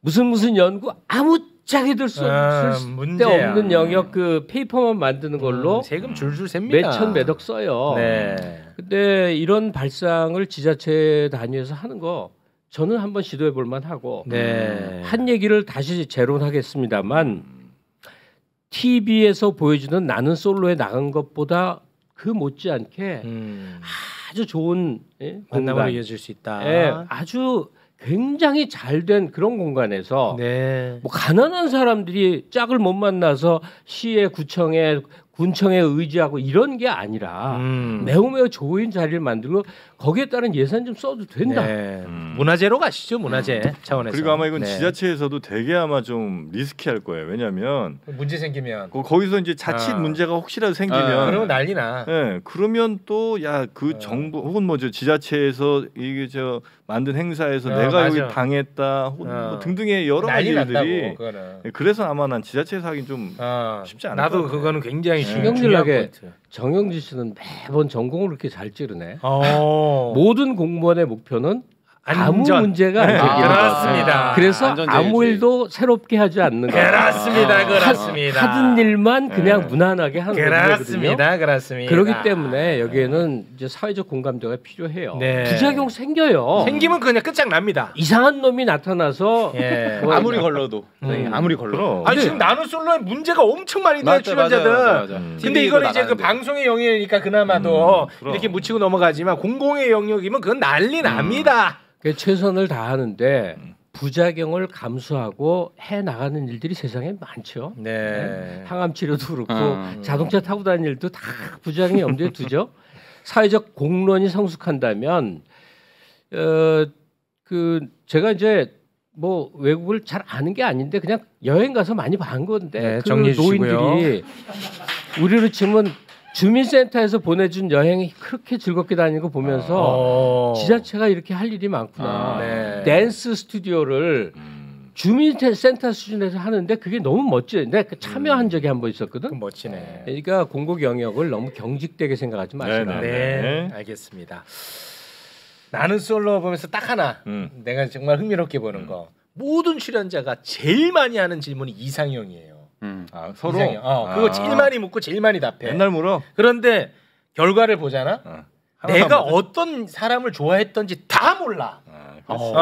무슨 연구 아무짝에도 문제야. 쓸데없는 영역 그 페이퍼만 만드는 걸로 세금 줄줄 셉니다. 몇천 몇억 써요. 네. 근데 이런 발상을 지자체 단위에서 하는 거 저는 한번 시도해 볼 만하고 네. 한 얘기를 다시 재론하겠습니다만 TV에서 보여주는 나는 솔로에 나간 것보다 그 못지않게 아주 좋은 만남으로 공간, 이어질 수 있다. 아주 굉장히 잘된 그런 공간에서 네. 뭐 가난한 사람들이 짝을 못 만나서 시에 구청에 군청에 의지하고 이런 게 아니라 매우 좋은 자리를 만들고 거기에 따른 예산 좀 써도 된다. 네. 문화재로 가시죠. 문화재 차원에서. 그리고 아마 이건 네. 지자체에서도 되게 아마 좀 리스키할 거예요. 왜냐하면 문제 생기면 거기서 이제 자칫 문제가 혹시라도 생기면 그러면 난리나. 네, 그러면 또 그 정부 혹은 뭐 저 지자체에서 이게 저 만든 행사에서 내가 맞아. 여기 당했다 혹은 뭐 등등의 여러 난리 가지 난다고 일들이 그거는. 그래서 아마 난 지자체에서 하긴 좀 쉽지 않을 나도 것 같아요. 그거는 굉장히 신경질나게 중요한 포인트. 정영진 씨는 매번 전공을 그렇게 잘 찌르네. 어. 모든 공무원의 목표는 아무 안전. 문제가 안 생기는 그렇습니다. 그래서 안전제일주의. 아무 일도 새롭게 하지 않는 거예요. 그렇습니다. 그렇습니다. 하던 일만 그냥 무난하게 하는 거거든요. 그렇습니다. 그렇습니다. 그렇기 때문에 여기에는 이제 사회적 공감대가 필요해요. 네. 부작용 생겨요. 생기면 그냥 끝장납니다. 이상한 놈이 나타나서 예. 뭐 아무리 걸러도 아무리 걸러도. 그럼. 아니 지금 나는 솔로에 문제가 엄청 많이 돼요 맞아, 출연자들. 맞아. 근데 TV도 이거는 이제 그 나가는데. 방송의 영역이니까 그나마도 그럼. 이렇게 묻히고 넘어가지만 공공의 영역이면 그건 난리 납니다. 그 최선을 다하는데 부작용을 감수하고 해 나가는 일들이 세상에 많죠. 네. 항암 치료도 그렇고 자동차 타고 다니는 일도 다 부작용이 염두에 두죠. 사회적 공론이 성숙한다면 그 제가 이제 뭐 외국을 잘 아는 게 아닌데 그냥 여행 가서 많이 본 건데 네, 그 정리해 주시고요. 노인들이 우리로 치면 주민센터에서 보내준 여행이 그렇게 즐겁게 다니는 거 보면서 지자체가 이렇게 할 일이 많구나. 네. 댄스 스튜디오를 주민센터 수준에서 하는데 그게 너무 멋져요. 내가 참여한 적이 한 번 있었거든. 그럼 멋지네. 그러니까 공공 영역을 너무 경직되게 생각하지 마시라. 네, 알겠습니다. 나는 솔로 보면서 딱 하나 내가 정말 흥미롭게 보는 거 모든 출연자가 제일 많이 하는 질문이 이상형이에요. 서로 이상형. 그거 제일 많이 묻고 제일 많이 답해. 맨날 물어. 그런데 결과를 보잖아. 하나도 내가 안 맞아. 어떤 사람을 좋아했던지 다 몰라. 그렇지.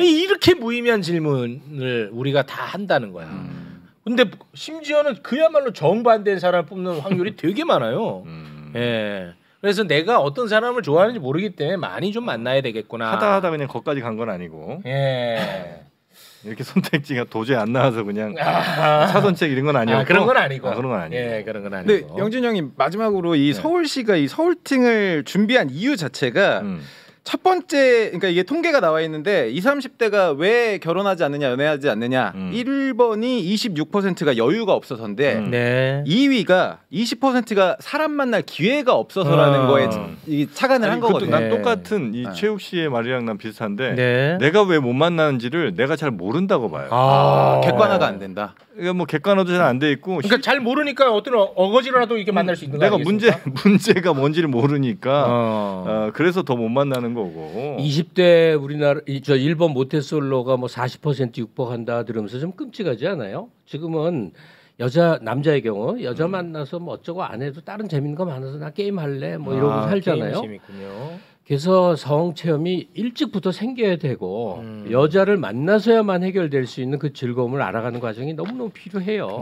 이렇게 무의미한 질문을 우리가 다 한다는 거야. 근데 심지어는 그야말로 정반대의 사람을 뽑는 확률이 되게 많아요. 예. 그래서 내가 어떤 사람을 좋아하는지 모르기 때문에 많이 좀 만나야 되겠구나. 하다 그냥 거기까지 간 건 아니고. 예. 이렇게 선택지가 도저히 안 나와서 그냥 차선책 이런 건 아니었고 그런 건 아니고. 그런 건 아니고. 예, 그런 건 아니고. 근데 영진 형이 마지막으로 이 서울시가 이 서울팅을 준비한 이유 자체가 첫 번째, 그러니까 이게 통계가 나와 있는데 20, 30대가 왜 결혼하지 않느냐, 연애하지 않느냐. 1번이 26%가 여유가 없어서인데 네. 2위가 20%가 사람 만날 기회가 없어서라는 거에 이 착안을 한 거거든요. 난 똑같은 이 최욱 씨의 말이랑 난 비슷한데 네. 내가 왜 못 만나는지를 내가 잘 모른다고 봐요. 객관화가 안 된다. 그러니까 뭐 객관화도 잘 안 돼 있고 그러니까 잘 모르니까 어떤 어거지로라도 이렇게 만날 수 있는 거 내가 아니겠습니까? 문제가 뭔지를 모르니까 그래서 더 못 만나는 거고. 20대 우리나라 저 일본 모태솔로가 뭐 40% 육박한다 들으면서 좀 끔찍하지 않아요? 지금은 남자의 경우 여자 만나서 뭐 어쩌고 안 해도 다른 재밌는 거 많아서 나 게임 할래 뭐 이러고 살잖아요. 재밌군요. 그래서 성 체험이 일찍부터 생겨야 되고 여자를 만나서야만 해결될 수 있는 그 즐거움을 알아가는 과정이 너무너무 필요해요.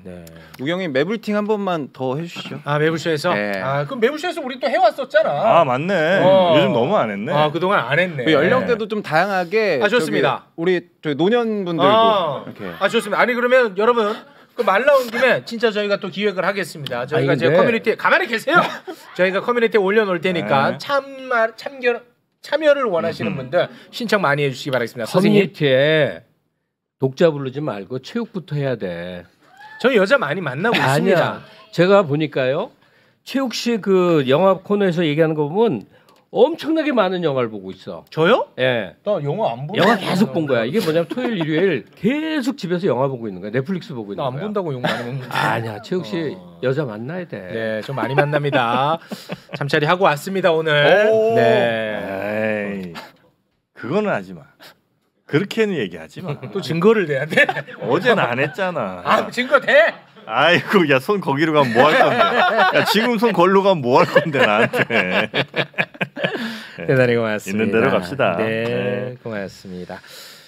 네. 우경이 매불팅 한 번만 더 해주시죠. 매불쇼에서? 네. 그럼 매불쇼에서 우리 또 해왔었잖아. 맞네. 요즘 너무 안 했네. 그동안 안 했네. 그 연령대도 좀 다양하게. 좋습니다. 우리 저희 노년분들도. 이렇게. 좋습니다. 아니 그러면 여러분 그 말 나온 김에 진짜 저희가 또 기획을 하겠습니다. 저희가 이제 커뮤니티에 가만히 계세요. 저희가 커뮤니티에 올려놓을 테니까 참여를 원하시는 분들 신청 많이 해주시기 바라겠습니다. 커뮤니티에 독자 부르지 말고 체육부터 해야 돼. 저희 여자 많이 만나고 있습니다. 제가 보니까요. 체육 씨 그 영화 코너에서 얘기하는 거 보면 엄청나게 많은 영화를 보고 있어. 저요? 예. 나 영화 안 보는. 영화 계속 본 거야. 이게 뭐냐면 토요일, 일요일 계속 집에서 영화 보고 있는 거야. 넷플릭스 보고 있는 나 거야. 안 본다고 욕 많이 먹는. 아니야. 체육 씨 여자 만나야 돼. 네, 좀 많이 만납니다. 잠자리 하고 왔습니다 오늘. 네. 에이, 그거는 하지 마. 그렇게는 얘기하지 마. 또 증거를 내야 돼. 어제는 안 했잖아. 증거 돼? 아이고, 야, 손 거기로 가면 뭐 할 건데? 야, 지금 손 걸로 가면 뭐 할 건데 나한테? 대단히 고맙습니다. 있는 대로 갑시다. 네, 고맙습니다.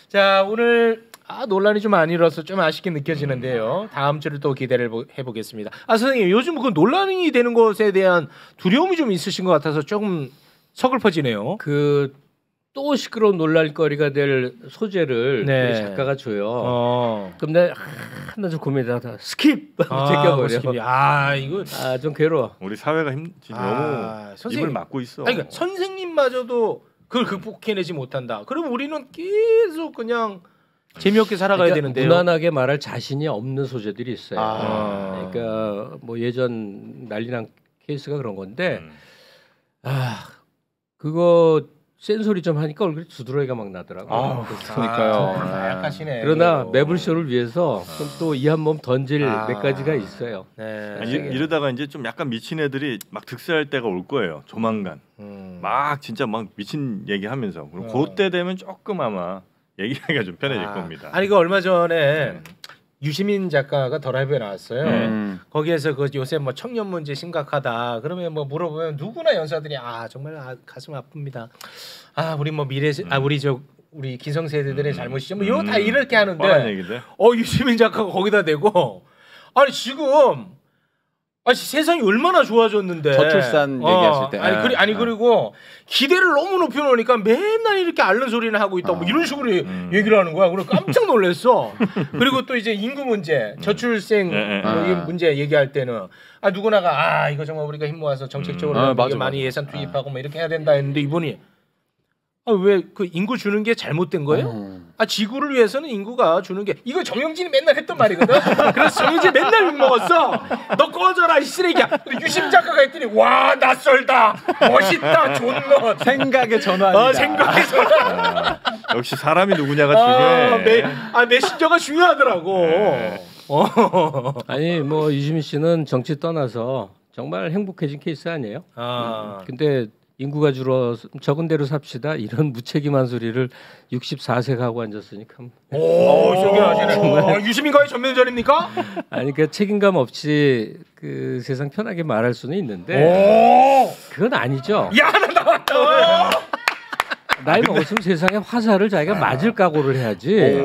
자, 오늘 논란이 좀 안 일어서 좀 아쉽게 느껴지는데요. 다음 주를 또 기대를 해보겠습니다. 선생님, 요즘 그 논란이 되는 것에 대한 두려움이 좀 있으신 것 같아서 조금 서글퍼지네요. 또 시끄러운 놀랄거리가 될 소재를 우리 작가가 줘요. 그럼 내가 하나 좀 고민하다 스킵 제껴버려. 이거 좀 괴로워. 우리 사회가 너무 입을 막고 있어. 그러니까 선생님마저도 그걸 극복해내지 못한다. 그럼 우리는 계속 그냥 재미없게 살아가야 되는데요. 무난하게 말할 자신이 없는 소재들이 있어요. 그러니까 뭐 예전 난리난 케이스가 그런 건데 그거 센 소리 좀 하니까 얼굴에 두드러기가 막 나더라고요. 그러니까요. 약하시네. 그러나 매불쇼를 위해서 또 이 한 몸 던질 몇 가지가 있어요. 이러다가 이제 좀 약간 미친 애들이 막 득세할 때가 올 거예요. 조만간. 막 진짜 막 미친 얘기하면서. 그리고 그때 되면 조금 아마 얘기하기가 좀 편해질 겁니다. 아니 그 얼마 전에 유시민 작가가 더 라이브에 나왔어요. 거기에서 그 요새 뭐 청년 문제 심각하다. 그러면 뭐 물어보면 누구나 연사들이 정말 가슴 아픕니다. 우리 뭐 우리 기성세대들의 잘못이죠. 뭐 이거 다 이렇게 하는데 유시민 작가가 거기다 대고 지금 세상이 얼마나 좋아졌는데 저출산 얘기하실 때 그리고 기대를 너무 높여놓으니까 맨날 이렇게 앓는 소리는 하고 있다 뭐 이런 식으로 얘기를 하는 거야. 그래서 깜짝 놀랐어. 그리고 또 이제 인구 문제 저출생 문제 얘기할 때는 누구나가 이거 정말 우리가 힘 모아서 정책적으로 많이 예산 투입하고 뭐 이렇게 해야 된다 했는데 이분이 왜 그 인구 주는 게 잘못된 거예요? 지구를 위해서는 인구가 주는 게 이거 정영진이 맨날 했던 말이거든. 그래서 정영진이 맨날 욕먹었어. 너 꺼져라 이 쓰레기야. 유심 작가가 했더니 와 낯설다 멋있다 존멋 생각의 전환이다. 생각의 전환. 역시 사람이 누구냐가 중요해. 메신저가 중요하더라고. 아니 뭐 유시민 씨는 정치 떠나서 정말 행복해진 케이스 아니에요? 근데 인구가 줄어 적은 대로 삽시다 이런 무책임한 소리를 64세가 하고 앉았으니까. 유시민과의 전면전입니까? 아니 그 책임감 없이 그 세상 편하게 말할 수는 있는데 그건 아니죠. 야 하나 나왔다. 나이 먹었으면 세상에 화살을 자기가 맞을 각오를 해야지.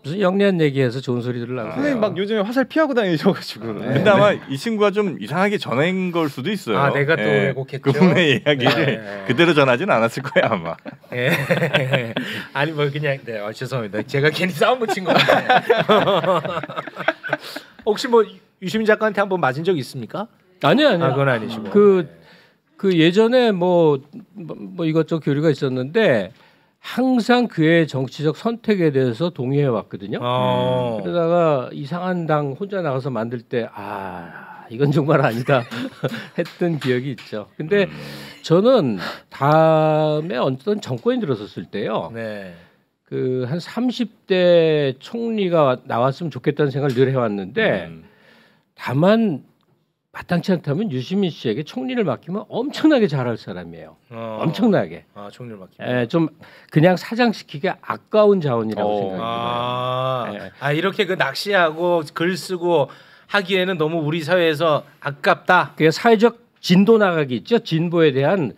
무슨 영리한 얘기해서 좋은 소리 들으려고. 선생님 막 요즘에 화살 피하고 다니셔가지고. 근데 아마 이 친구가 좀 이상하게 전한 걸 수도 있어요. 아, 내가 또 왜곡했죠? 그분의 이야기를 네. 그대로 전하진 않았을 거야 아마. 예. 아니 뭐 그냥 네, 죄송합니다. 제가 괜히 싸움 붙인 것 같아요. 혹시 뭐 유시민 작가한테 한번 맞은 적 있습니까? 아니요. 아, 그건 아니시고. 그 예전에 뭐 이것저것 교류가 있었는데 항상 그의 정치적 선택에 대해서 동의해 왔거든요. 그러다가 이상한 당 혼자 나가서 만들 때 이건 정말 아니다 했던 기억이 있죠. 근데 저는 다음에 어떤 정권이 들어섰을 때요. 네. 그 한 30대 총리가 나왔으면 좋겠다는 생각을 늘 해왔는데 다만 마땅치 않다면 유시민 씨에게 총리를 맡기면 엄청나게 잘할 사람이에요. 엄청나게. 총리를 맡기면. 좀 그냥 사장시키기 아까운 자원이라고 생각해요. 이렇게 그 낚시하고 글 쓰고 하기에는 너무 우리 사회에서 아깝다. 그 사회적 진도 나가기 있죠. 진보에 대한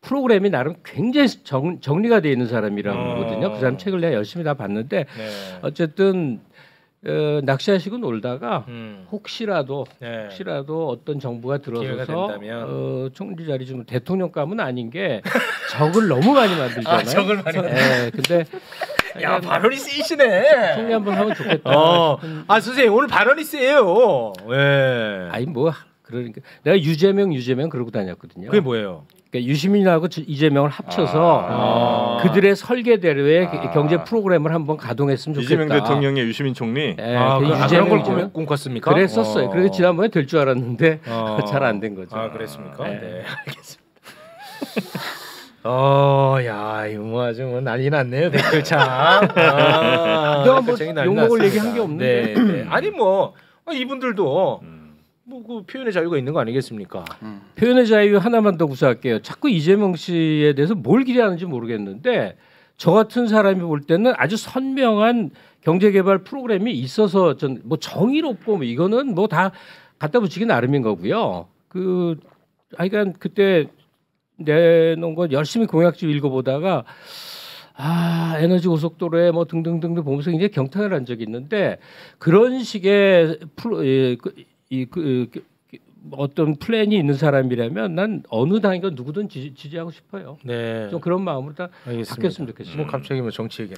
프로그램이 나름 굉장히 정리가 돼 있는 사람이라거든요. 그 사람 책을 내가 열심히 다 봤는데 어쨌든 낚시하시고 놀다가 혹시라도 어떤 정부가 들어서서 총리 자리 좀 대통령감은 아닌 게 적을 너무 많이 만들잖아요. 적을 많이. 근데 야 발언이 세시네. 총리 한번 하면 좋겠다. 선생님 오늘 발언이 세요. 예. 아니 뭐 그러니까 내가 유재명 그러고 다녔거든요. 그게 뭐예요? 그러니까 유시민하고 이재명을 합쳐서 그들의 설계대로의 경제 프로그램을 한번 가동했으면 좋겠다. 이재명 대통령의 유시민 총리. 그런 걸 꿈꿨습니까? 그랬었어요. 그래서 지난번에 될 줄 알았는데 잘 안 된 거죠. 그랬습니까? 네, 알겠습니다. 야, 이거 뭐 아주 뭐 난리 났네요 댓글창. 내가 뭐 욕먹을 얘기 한 게 없는데. 네. 아니 뭐 이분들도 뭐 그 표현의 자유가 있는 거 아니겠습니까? 표현의 자유 하나만 더 구사할게요. 자꾸 이재명 씨에 대해서 뭘 기대하는지 모르겠는데 저 같은 사람이 볼 때는 아주 선명한 경제개발 프로그램이 있어서 전 뭐 정의롭고 뭐 이거는 뭐 다 갖다 붙이기 나름인 거고요. 하여간 그때 내놓은 거 열심히 공약집 읽어보다가 에너지 고속도로에 뭐 등등등등 보면서 이제 경탄을 한 적이 있는데 그런 식의 어떤 플랜이 있는 사람이라면 난 어느 당이건 누구든 지지하고 싶어요. 네. 좀 그런 마음으로 다 바뀌었으면 좋겠어요. 뭐 갑자기 뭐 정치 얘기.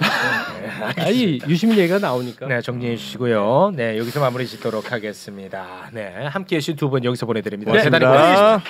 아니 유시민 얘기가 나오니까. 네, 정리해 주시고요. 네, 여기서 마무리 짓도록 하겠습니다. 네, 함께해 주신 두 분 여기서 보내드립니다. 대단히 고맙습니다.